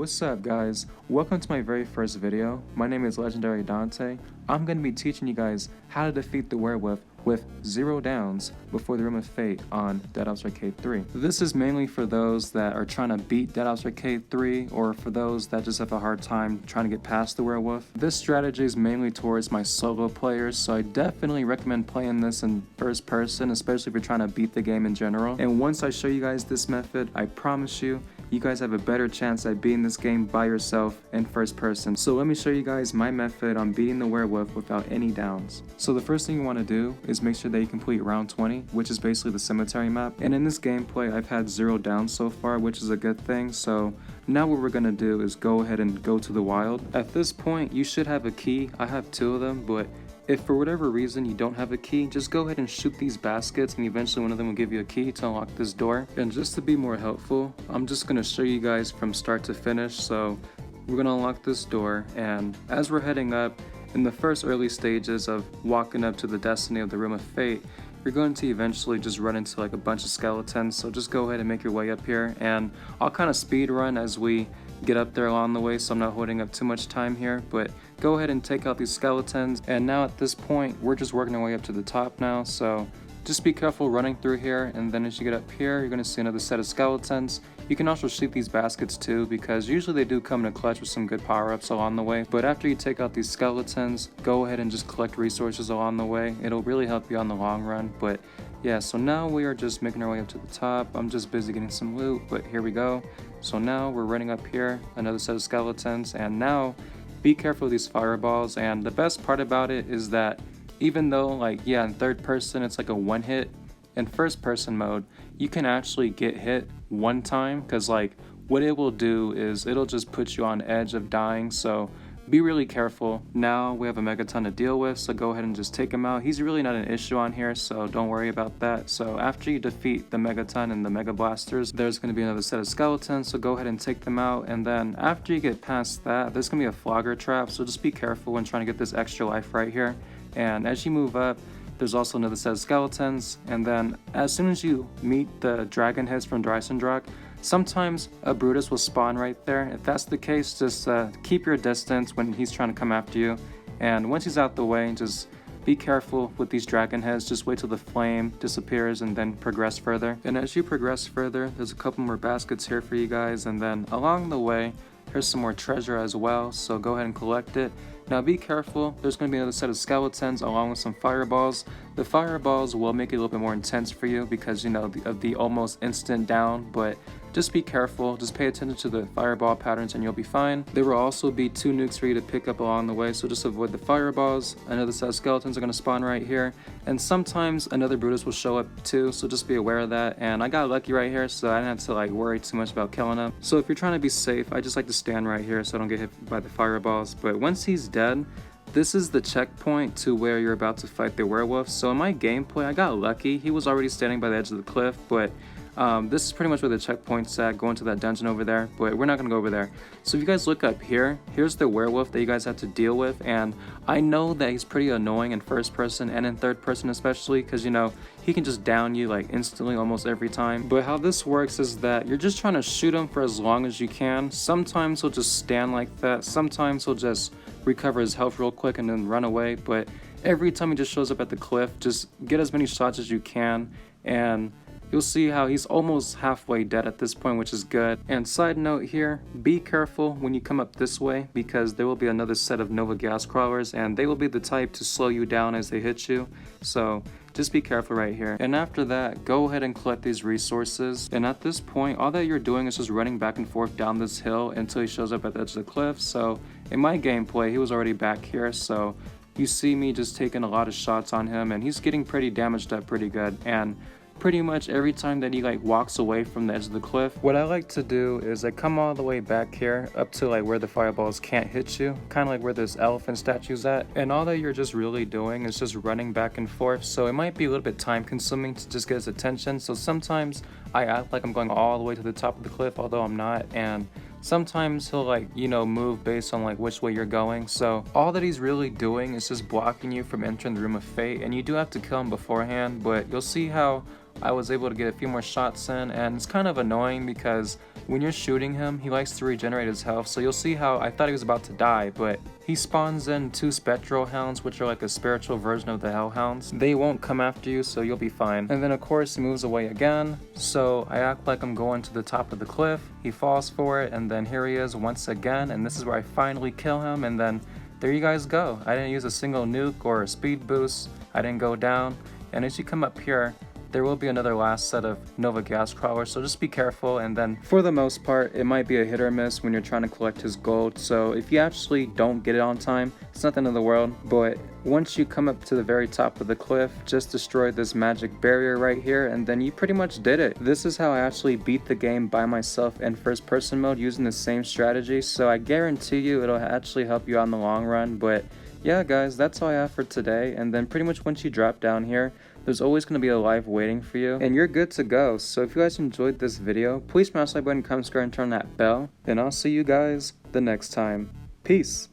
What's up guys, welcome to my very first video. My name is Legendary Dante. I'm going to be teaching you guys how to defeat the werewolf with 0 downs before the Room of Fate on Dead Office Arcade 3. This is mainly for those that are trying to beat Dead Office Arcade 3 or for those that just have a hard time trying to get past the werewolf. This strategy is mainly towards my solo players, so I definitely recommend playing this in first person, especially if you're trying to beat the game in general. And once I show you guys this method, I promise you guys have a better chance at beating this game by yourself in first person. So let me show you guys my method on beating the werewolf without any downs. So the first thing you want to do is make sure that you complete round 20, which is basically the cemetery map. And in this gameplay, I've had 0 downs so far, which is a good thing. So now what we're going to do is go ahead and go to the wild. At this point, you should have a key. I have 2 of them, but if for whatever reason you don't have a key, just go ahead and shoot these baskets and eventually one of them will give you a key to unlock this door. And just to be more helpful, I'm just going to show you guys from start to finish. So we're going to unlock this door, and as we're heading up, in the first early stages of walking up to the destiny of the Room of Fate, you're going to eventually just run into like a bunch of skeletons. So just go ahead and make your way up here, and I'll kind of speed run as we get up there along the way, so I'm not holding up too much time here, but go ahead and take out these skeletons. And now at this point, we're just working our way up to the top now, so just be careful running through here. And then as you get up here, you're going to see another set of skeletons. You can also shoot these baskets too, because usually they do come in a clutch with some good power-ups along the way. But after you take out these skeletons, go ahead and just collect resources along the way. It'll really help you on the long run. But yeah, so now we are just making our way up to the top. I'm just busy getting some loot, but here we go. So now we're running up here, another set of skeletons, and now be careful with these fireballs. And the best part about it is that even though, like, yeah, in third person it's like a one hit, in first person mode you can actually get hit one time, because like what it will do is it'll just put you on edge of dying. So be really careful. Now we have a megaton to deal with, so go ahead and just take him out. He's really not an issue on here, so don't worry about that. So after you defeat the megaton and the mega blasters, there's going to be another set of skeletons, so go ahead and take them out. And then after you get past that, there's going to be a flogger trap, so just be careful when trying to get this extra life right here. And as you move up, there's also another set of skeletons. And then as soon as you meet the dragon heads from Dreisendrock, sometimes a Brutus will spawn right there. If that's the case, just keep your distance when he's trying to come after you. And once he's out the way, just be careful with these dragon heads. Just wait till the flame disappears and then progress further. And as you progress further, there's a couple more baskets here for you guys. And then along the way, here's some more treasure as well, so go ahead and collect it. Now be careful, there's going to be another set of skeletons along with some fireballs. The fireballs will make it a little bit more intense for you because, you know, of the almost instant down, but just be careful, just pay attention to the fireball patterns and you'll be fine. There will also be 2 nukes for you to pick up along the way, so just avoid the fireballs. Another set of skeletons are going to spawn right here, and sometimes another Brutus will show up too, so just be aware of that. And I got lucky right here, so I didn't have to like worry too much about killing him. So if you're trying to be safe, I just like to stand right here so I don't get hit by the fireballs. But once he's dead, this is the checkpoint to where you're about to fight the werewolf. So in my gameplay, I got lucky. He was already standing by the edge of the cliff, but this is pretty much where the checkpoint's at, going to that dungeon over there, but we're not going to go over there. So if you guys look up here, here's the werewolf that you guys have to deal with, and I know that he's pretty annoying in first person and in third person especially, because, you know, he can just down you like instantly almost every time. But how this works is that you're just trying to shoot him for as long as you can. Sometimes he'll just stand like that, sometimes he'll just recover his health real quick and then run away, but every time he just shows up at the cliff, just get as many shots as you can, and you'll see how he's almost halfway dead at this point, which is good. And side note here, be careful when you come up this way, because there will be another set of Nova gas crawlers, and they will be the type to slow you down as they hit you. So just be careful right here. And after that, go ahead and collect these resources. And at this point, all that you're doing is just running back and forth down this hill until he shows up at the edge of the cliff. So in my gameplay, he was already back here, so you see me just taking a lot of shots on him, and he's getting pretty damaged up pretty good. And pretty much every time that he like walks away from the edge of the cliff, what I like to do is I come all the way back here up to like where the fireballs can't hit you, kind of like where this elephant statue's at, and all that you're just really doing is just running back and forth. So it might be a little bit time consuming to just get his attention, so sometimes I act like I'm going all the way to the top of the cliff, although I'm not, and sometimes he'll like, you know, move based on like which way you're going. So all that he's really doing is just blocking you from entering the Room of Fate, and you do have to kill him beforehand, but you'll see how I was able to get a few more shots in, and it's kind of annoying because when you're shooting him, he likes to regenerate his health, so you'll see how I thought he was about to die, but he spawns in 2 spectral hounds, which are like a spiritual version of the hellhounds. They won't come after you, so you'll be fine. And then of course he moves away again, so I act like I'm going to the top of the cliff. He falls for it, and then here he is once again, and this is where I finally kill him, and then there you guys go. I didn't use a single nuke or a speed boost. I didn't go down. And as you come up here, there will be another last set of Nova gas crawlers, so just be careful. And then for the most part, it might be a hit or miss when you're trying to collect his gold. So if you actually don't get it on time, it's not the end of the world. But once you come up to the very top of the cliff, just destroy this magic barrier right here, and then you pretty much did it. This is how I actually beat the game by myself in first person mode using the same strategy. So I guarantee you it'll actually help you out in the long run. But yeah guys, that's all I have for today. And then pretty much once you drop down here, there's always going to be a live waiting for you, and you're good to go. So if you guys enjoyed this video, please smash that like button, comment, subscribe, and turn that bell, and I'll see you guys the next time. Peace.